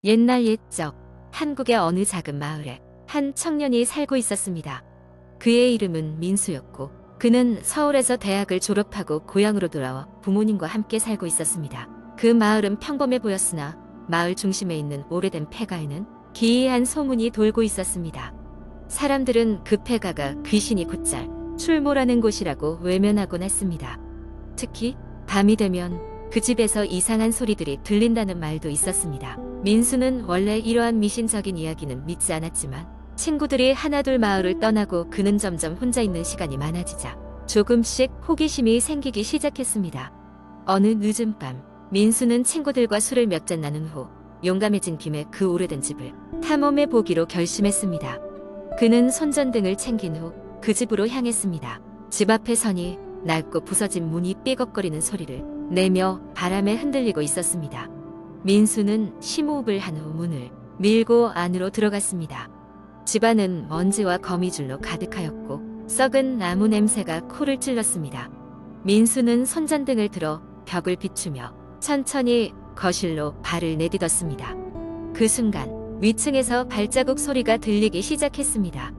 옛날 옛적 한국의 어느 작은 마을에 한 청년이 살고 있었습니다. 그의 이름은 민수였고 그는 서울에서 대학을 졸업하고 고향으로 돌아와 부모님과 함께 살고 있었습니다. 그 마을은 평범해 보였으나 마을 중심에 있는 오래된 폐가에는 기이한 소문이 돌고 있었습니다. 사람들은 그 폐가가 귀신이 곧잘 출몰하는 곳이라고 외면하곤 했습니다. 특히 밤이 되면 그 집에서 이상한 소리들이 들린다는 말도 있었습니다. 민수는 원래 이러한 미신적인 이야기는 믿지 않았지만 친구들이 하나둘 마을을 떠나고 그는 점점 혼자 있는 시간이 많아지자 조금씩 호기심이 생기기 시작했습니다. 어느 늦은 밤 민수는 친구들과 술을 몇 잔 나눈 후 용감해진 김에 그 오래된 집을 탐험해 보기로 결심했습니다. 그는 손전등을 챙긴 후 그 집으로 향했습니다. 집 앞에 서니 낡고 부서진 문이 삐걱거리는 소리를 내며 바람에 흔들리고 있었습니다. 민수는 심호흡을 한 후 문을 밀고 안으로 들어갔습니다. 집안은 먼지와 거미줄로 가득하였고 썩은 나무 냄새가 코를 찔렀습니다. 민수는 손전등을 들어 벽을 비추며 천천히 거실로 발을 내딛었습니다. 그 순간 위층에서 발자국 소리가 들리기 시작했습니다.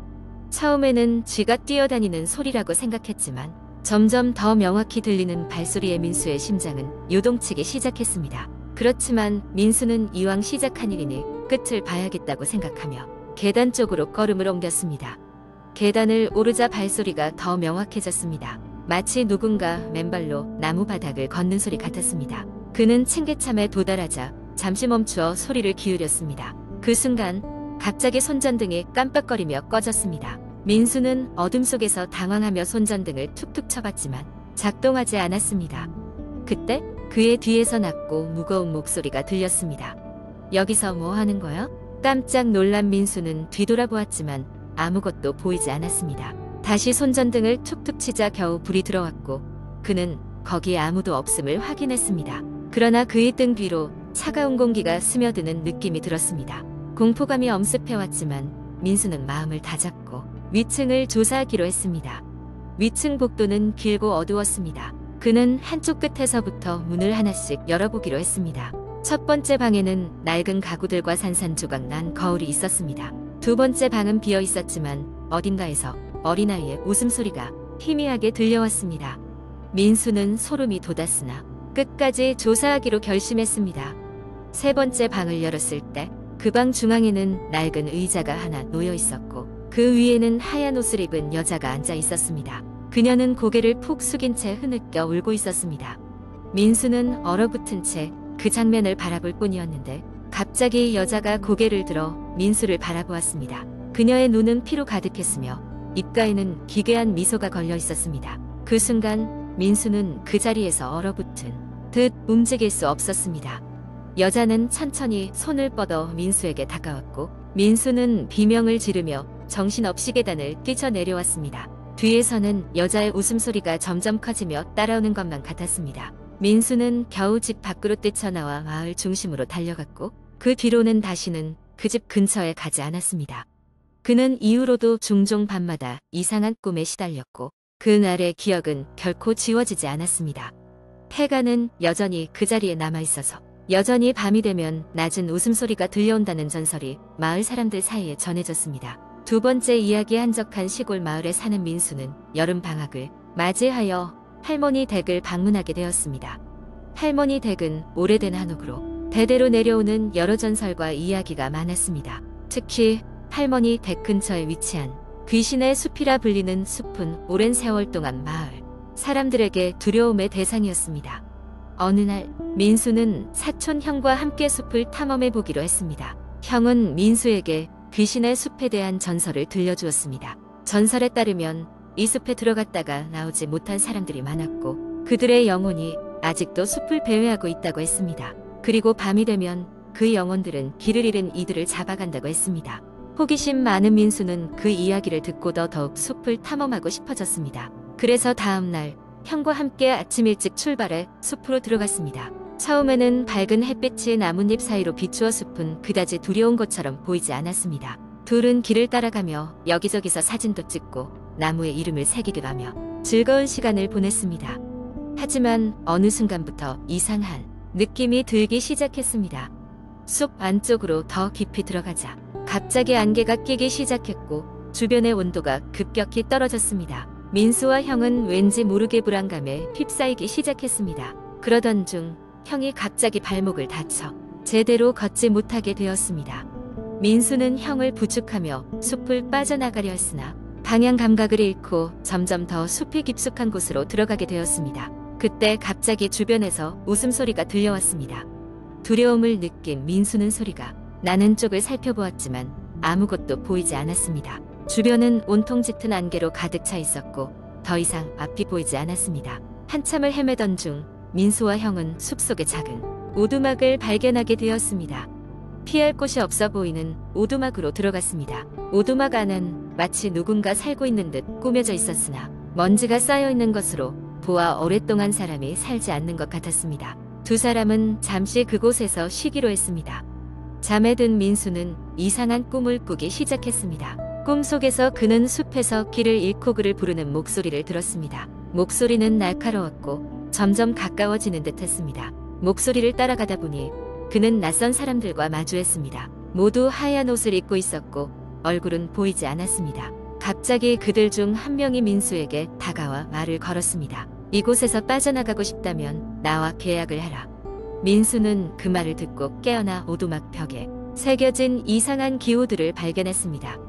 처음에는 쥐가 뛰어다니는 소리라고 생각했지만 점점 더 명확히 들리는 발소리에 민수의 심장은 요동치기 시작했습니다. 그렇지만 민수는 이왕 시작한 일이니 끝을 봐야겠다고 생각하며 계단 쪽으로 걸음을 옮겼습니다. 계단을 오르자 발소리가 더 명확해졌습니다. 마치 누군가 맨발로 나무 바닥을 걷는 소리 같았습니다. 그는 층계참에 도달하자 잠시 멈추어 소리를 기울였습니다. 그 순간 갑자기 손전등이 깜빡거리며 꺼졌습니다. 민수는 어둠 속에서 당황하며 손전등을 툭툭 쳐봤지만 작동하지 않았습니다. 그때 그의 뒤에서 낮고 무거운 목소리가 들렸습니다. 여기서 뭐 하는 거야? 깜짝 놀란 민수는 뒤돌아보았지만 아무것도 보이지 않았습니다. 다시 손전등을 툭툭 치자 겨우 불이 들어왔고 그는 거기에 아무도 없음을 확인했습니다. 그러나 그의 등 뒤로 차가운 공기가 스며드는 느낌이 들었습니다. 공포감이 엄습해왔지만 민수는 마음을 다잡고 위층을 조사하기로 했습니다. 위층 복도는 길고 어두웠습니다. 그는 한쪽 끝에서부터 문을 하나씩 열어보기로 했습니다. 첫 번째 방에는 낡은 가구들과 산산조각 난 거울이 있었습니다. 두 번째 방은 비어 있었지만 어딘가에서 어린아이의 웃음소리가 희미하게 들려왔습니다. 민수는 소름이 돋았으나 끝까지 조사하기로 결심했습니다. 세 번째 방을 열었을 때 그 방 중앙에는 낡은 의자가 하나 놓여 있었고 그 위에는 하얀 옷을 입은 여자가 앉아 있었습니다. 그녀는 고개를 푹 숙인 채 흐느껴 울고 있었습니다. 민수는 얼어붙은 채 그 장면을 바라볼 뿐이었는데 갑자기 여자가 고개를 들어 민수를 바라보았습니다. 그녀의 눈은 피로 가득했으며 입가에는 기괴한 미소가 걸려 있었습니다. 그 순간 민수는 그 자리에서 얼어붙은 듯 움직일 수 없었습니다. 여자는 천천히 손을 뻗어 민수에게 다가왔고 민수는 비명을 지르며 정신없이 계단을 뛰쳐내려왔습니다. 뒤에서는 여자의 웃음소리가 점점 커지며 따라오는 것만 같았습니다. 민수는 겨우 집 밖으로 뛰쳐나와 마을 중심으로 달려갔고 그 뒤로는 다시는 그 집 근처에 가지 않았습니다. 그는 이후로도 종종 밤마다 이상한 꿈에 시달렸고 그날의 기억은 결코 지워지지 않았습니다. 폐가는 여전히 그 자리에 남아있어서 여전히 밤이 되면 낮은 웃음소리가 들려온다는 전설이 마을 사람들 사이에 전해졌습니다. 두 번째 이야기에 한적한 시골 마을에 사는 민수는 여름 방학을 맞이하여 할머니 댁을 방문하게 되었습니다. 할머니 댁은 오래된 한옥으로 대대로 내려오는 여러 전설과 이야기가 많았습니다. 특히 할머니 댁 근처에 위치한 귀신의 숲이라 불리는 숲은 오랜 세월 동안 마을 사람들에게 두려움의 대상이었습니다. 어느 날 민수는 사촌 형과 함께 숲을 탐험해 보기로 했습니다. 형은 민수에게 귀신의 숲에 대한 전설을 들려주었습니다. 전설에 따르면 이 숲에 들어갔다가 나오지 못한 사람들이 많았고 그들의 영혼이 아직도 숲을 배회하고 있다고 했습니다. 그리고 밤이 되면 그 영혼들은 길을 잃은 이들을 잡아간다고 했습니다. 호기심 많은 민수는 그 이야기를 듣고도 더욱 숲을 탐험하고 싶어졌습니다. 그래서 다음 날 형과 함께 아침 일찍 출발해 숲으로 들어갔습니다. 처음에는 밝은 햇빛이 나뭇잎 사이로 비추어 숲은 그다지 두려운 것처럼 보이지 않았습니다. 둘은 길을 따라가며 여기저기서 사진도 찍고 나무에 이름을 새기기도 하며 즐거운 시간을 보냈습니다. 하지만 어느 순간부터 이상한 느낌이 들기 시작했습니다. 숲 안쪽으로 더 깊이 들어가자 갑자기 안개가 끼기 시작했고 주변의 온도가 급격히 떨어졌습니다. 민수와 형은 왠지 모르게 불안감에 휩싸이기 시작했습니다. 그러던 중 형이 갑자기 발목을 다쳐 제대로 걷지 못하게 되었습니다. 민수는 형을 부축하며 숲을 빠져나가려 했으나 방향 감각을 잃고 점점 더 숲이 깊숙한 곳으로 들어가게 되었습니다. 그때 갑자기 주변에서 웃음소리가 들려왔습니다. 두려움을 느낀 민수는 소리가 나는 쪽을 살펴보았지만 아무것도 보이지 않았습니다. 주변은 온통 짙은 안개로 가득 차 있었고 더 이상 앞이 보이지 않았습니다. 한참을 헤매던 중 민수와 형은 숲속의 작은 오두막을 발견하게 되었습니다. 피할 곳이 없어 보이는 오두막으로 들어갔습니다. 오두막 안은 마치 누군가 살고 있는 듯 꾸며져 있었으나 먼지가 쌓여 있는 것으로 보아 오랫동안 사람이 살지 않는 것 같았습니다. 두 사람은 잠시 그곳에서 쉬기로 했습니다. 잠에 든 민수는 이상한 꿈을 꾸기 시작했습니다. 꿈속에서 그는 숲에서 길을 잃고 그를 부르는 목소리를 들었습니다. 목소리는 날카로웠고 점점 가까워지는 듯 했습니다. 목소리를 따라가다 보니 그는 낯선 사람들과 마주했습니다. 모두 하얀 옷을 입고 있었고 얼굴은 보이지 않았습니다. 갑자기 그들 중 한 명이 민수에게 다가와 말을 걸었습니다. 이곳에서 빠져나가고 싶다면 나와 계약을 하라. 민수는 그 말을 듣고 깨어나 오두막 벽에 새겨진 이상한 기호들을 발견했습니다.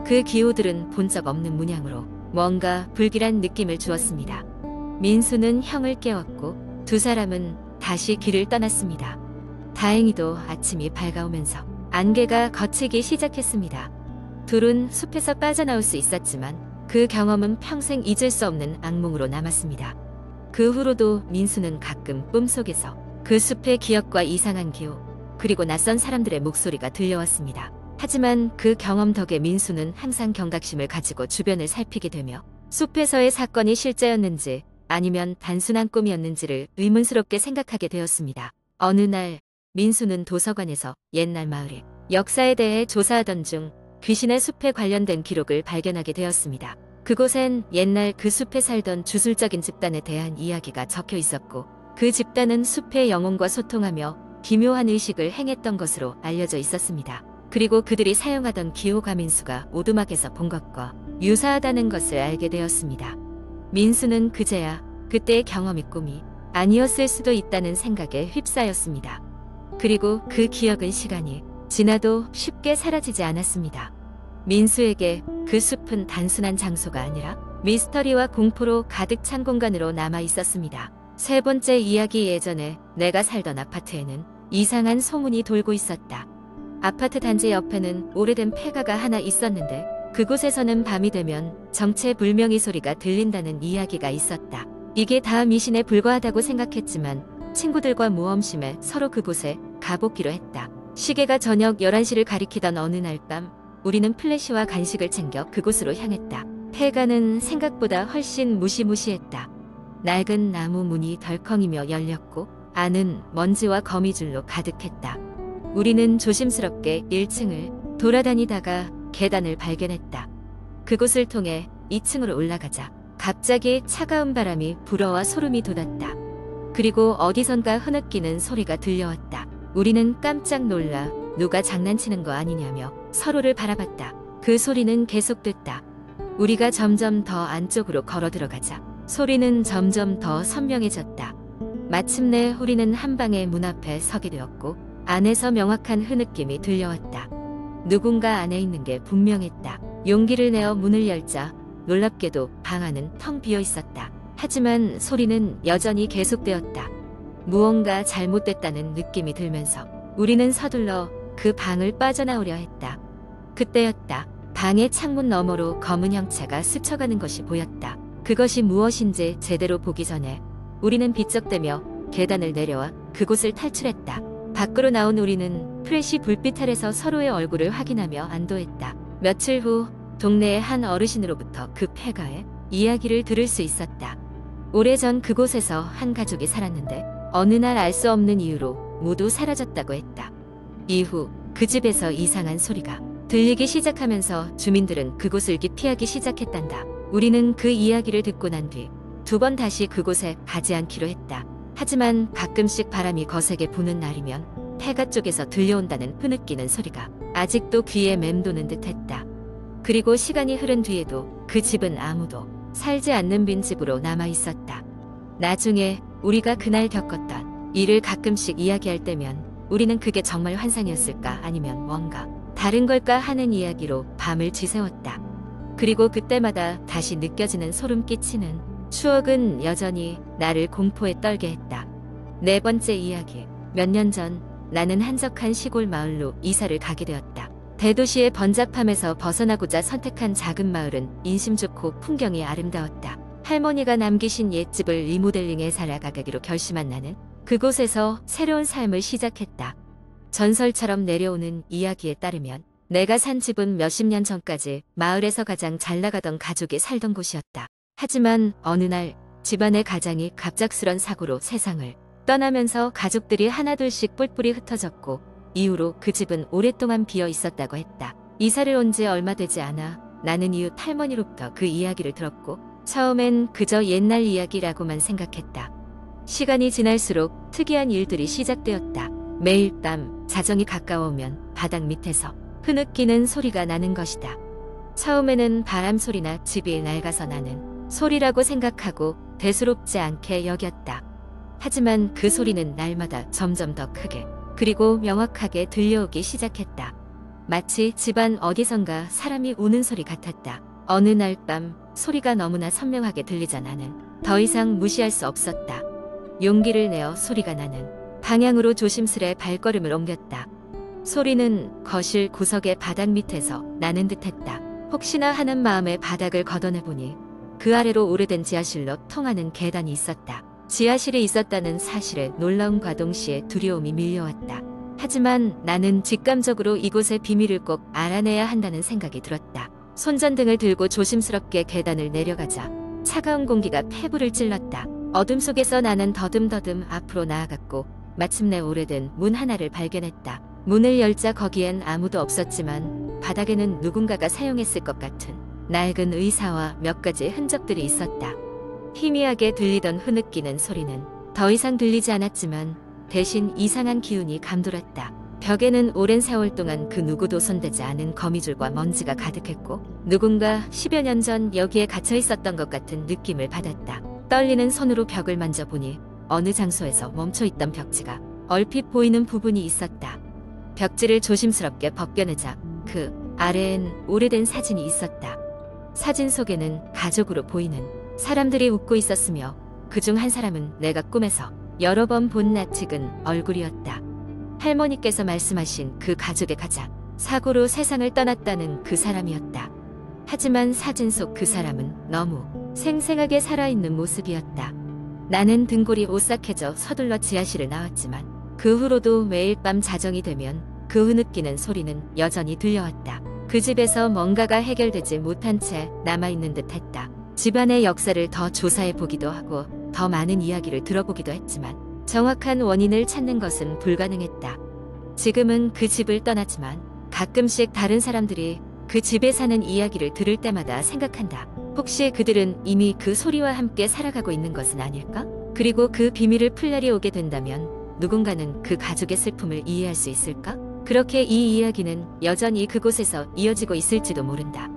그 기호들은 본 적 없는 문양으로 뭔가 불길한 느낌을 주었습니다. 민수는 형을 깨웠고 두 사람은 다시 길을 떠났습니다. 다행히도 아침이 밝아오면서 안개가 걷히기 시작했습니다. 둘은 숲에서 빠져나올 수 있었지만 그 경험은 평생 잊을 수 없는 악몽으로 남았습니다. 그 후로도 민수는 가끔 꿈속에서 그 숲의 기억과 이상한 기호 그리고 낯선 사람들의 목소리가 들려왔습니다. 하지만 그 경험 덕에 민수는 항상 경각심을 가지고 주변을 살피게 되며 숲에서의 사건이 실제였는지 아니면 단순한 꿈이었는지를 의문스럽게 생각하게 되었습니다. 어느 날 민수는 도서관에서 옛날 마을의 역사에 대해 조사하던 중 귀신의 숲에 관련된 기록을 발견하게 되었습니다. 그곳엔 옛날 그 숲에 살던 주술적인 집단에 대한 이야기가 적혀 있었고 그 집단은 숲의 영혼과 소통하며 기묘한 의식을 행했던 것으로 알려져 있었습니다. 그리고 그들이 사용하던 기호가 민수가 오두막에서 본 것과 유사하다는 것을 알게 되었습니다. 민수는 그제야 그때의 경험이 꿈이 아니었을 수도 있다는 생각에 휩싸였습니다. 그리고 그 기억은 시간이 지나도 쉽게 사라지지 않았습니다. 민수에게 그 숲은 단순한 장소가 아니라 미스터리와 공포로 가득 찬 공간으로 남아 있었습니다. 세 번째 이야기. 예전에 내가 살던 아파트에는 이상한 소문이 돌고 있었다. 아파트 단지 옆에는 오래된 폐가가 하나 있었는데 그곳에서는 밤이 되면 정체불명의 소리가 들린다는 이야기가 있었다. 이게 다 미신에 불과하다고 생각했지만 친구들과 모험심에 서로 그곳에 가보기로 했다. 시계가 저녁 11시를 가리키던 어느 날 밤 우리는 플래시와 간식을 챙겨 그곳으로 향했다. 폐가는 생각보다 훨씬 무시무시했다. 낡은 나무 문이 덜컹이며 열렸고 안은 먼지와 거미줄로 가득했다. 우리는 조심스럽게 1층을 돌아다니다가 계단을 발견했다. 그곳을 통해 2층으로 올라가자 갑자기 차가운 바람이 불어와 소름이 돋았다. 그리고 어디선가 흐느끼는 소리가 들려왔다. 우리는 깜짝 놀라 누가 장난치는 거 아니냐며 서로를 바라봤다. 그 소리는 계속됐다. 우리가 점점 더 안쪽으로 걸어 들어가자 소리는 점점 더 선명해졌다. 마침내 우리는 한 방의 문 앞에 서게 되었고 안에서 명확한 흐느낌이 들려왔다. 누군가 안에 있는 게 분명했다. 용기를 내어 문을 열자 놀랍게도 방 안은 텅 비어 있었다. 하지만 소리는 여전히 계속되었다. 무언가 잘못됐다는 느낌이 들면서 우리는 서둘러 그 방을 빠져나오려 했다. 그때였다. 방의 창문 너머로 검은 형체가 스쳐가는 것이 보였다. 그것이 무엇인지 제대로 보기 전에 우리는 비쩍대며 계단을 내려와 그곳을 탈출했다. 밖으로 나온 우리는 프레시 불빛 아래서 서로의 얼굴을 확인하며 안도했다. 며칠 후 동네의 한 어르신으로부터 그 폐가의 이야기를 들을 수 있었다. 오래전 그곳에서 한 가족이 살았는데 어느 날 알 수 없는 이유로 모두 사라졌다고 했다. 이후 그 집에서 이상한 소리가 들리기 시작하면서 주민들은 그곳을 기피하기 시작했단다. 우리는 그 이야기를 듣고 난 뒤 2번 다시 그곳에 가지 않기로 했다. 하지만 가끔씩 바람이 거세게 부는 날이면 폐가 쪽에서 들려온다는 흐느끼는 소리가 아직도 귀에 맴도는 듯했다. 그리고 시간이 흐른 뒤에도 그 집은 아무도 살지 않는 빈집으로 남아 있었다. 나중에 우리가 그날 겪었던 일을 가끔씩 이야기할 때면 우리는 그게 정말 환상이었을까 아니면 뭔가 다른 걸까 하는 이야기로 밤을 지새웠다. 그리고 그때마다 다시 느껴지는 소름 끼치는 추억은 여전히 나를 공포에 떨게 했다. 네 번째 이야기. 몇 년 전 나는 한적한 시골 마을로 이사를 가게 되었다. 대도시의 번잡함에서 벗어나고자 선택한 작은 마을은 인심 좋고 풍경이 아름다웠다. 할머니가 남기신 옛집을 리모델링해 살아가기로 결심한 나는 그곳에서 새로운 삶을 시작했다. 전설처럼 내려오는 이야기에 따르면 내가 산 집은 몇십 년 전까지 마을에서 가장 잘 나가던 가족이 살던 곳이었다. 하지만 어느 날 집안의 가장이 갑작스런 사고로 세상을 떠나면서 가족들이 하나둘씩 뿔뿔이 흩어졌고 이후로 그 집은 오랫동안 비어 있었다고 했다. 이사를 온 지 얼마 되지 않아 나는 이웃 할머니로부터 그 이야기를 들었고 처음엔 그저 옛날 이야기라고만 생각했다. 시간이 지날수록 특이한 일들이 시작되었다. 매일 밤 자정이 가까워오면 바닥 밑에서 흐느끼는 소리가 나는 것이다. 처음에는 바람 소리나 집이 낡아서 나는 소리라고 생각하고 대수롭지 않게 여겼다. 하지만 그 소리는 날마다 점점 더 크게 그리고 명확하게 들려오기 시작했다. 마치 집안 어디선가 사람이 우는 소리 같았다. 어느 날 밤 소리가 너무나 선명하게 들리자 나는 더 이상 무시할 수 없었다. 용기를 내어 소리가 나는 방향으로 조심스레 발걸음을 옮겼다. 소리는 거실 구석의 바닥 밑에서 나는 듯했다. 혹시나 하는 마음에 바닥을 걷어내보니 그 아래로 오래된 지하실로 통하는 계단이 있었다. 지하실이 있었다는 사실에 놀라움과 동시에 두려움이 밀려왔다. 하지만 나는 직감적으로 이곳의 비밀을 꼭 알아내야 한다는 생각이 들었다. 손전등을 들고 조심스럽게 계단을 내려가자 차가운 공기가 폐부를 찔렀다. 어둠 속에서 나는 더듬더듬 앞으로 나아갔고 마침내 오래된 문 하나를 발견했다. 문을 열자 거기엔 아무도 없었지만 바닥에는 누군가가 사용했을 것 같은 낡은 의사와 몇 가지 흔적들이 있었다. 희미하게 들리던 흐느끼는 소리는 더 이상 들리지 않았지만 대신 이상한 기운이 감돌았다. 벽에는 오랜 세월 동안 그 누구도 손대지 않은 거미줄과 먼지가 가득했고 누군가 10여 년 전 여기에 갇혀 있었던 것 같은 느낌을 받았다. 떨리는 손으로 벽을 만져보니 어느 장소에서 멈춰있던 벽지가 얼핏 보이는 부분이 있었다. 벽지를 조심스럽게 벗겨내자 그 아래엔 오래된 사진이 있었다. 사진 속에는 가족으로 보이는 사람들이 웃고 있었으며 그중 한 사람은 내가 꿈에서 여러 번 본 낯익은 얼굴이었다. 할머니께서 말씀하신 그 가족의 가장 사고로 세상을 떠났다는 그 사람이었다. 하지만 사진 속 그 사람은 너무 생생하게 살아있는 모습이었다. 나는 등골이 오싹해져 서둘러 지하실을 나왔지만 그 후로도 매일 밤 자정이 되면 그 흐느끼는 소리는 여전히 들려왔다. 그 집에서 뭔가가 해결되지 못한 채 남아있는 듯 했다. 집안의 역사를 더 조사해 보기도 하고 더 많은 이야기를 들어보기도 했지만 정확한 원인을 찾는 것은 불가능했다. 지금은 그 집을 떠났지만 가끔씩 다른 사람들이 그 집에 사는 이야기를 들을 때마다 생각한다. 혹시 그들은 이미 그 소리와 함께 살아가고 있는 것은 아닐까? 그리고 그 비밀을 풀 날이 오게 된다면 누군가는 그 가족의 슬픔을 이해할 수 있을까? 그렇게 이 이야기는 여전히 그곳에서 이어지고 있을지도 모른다.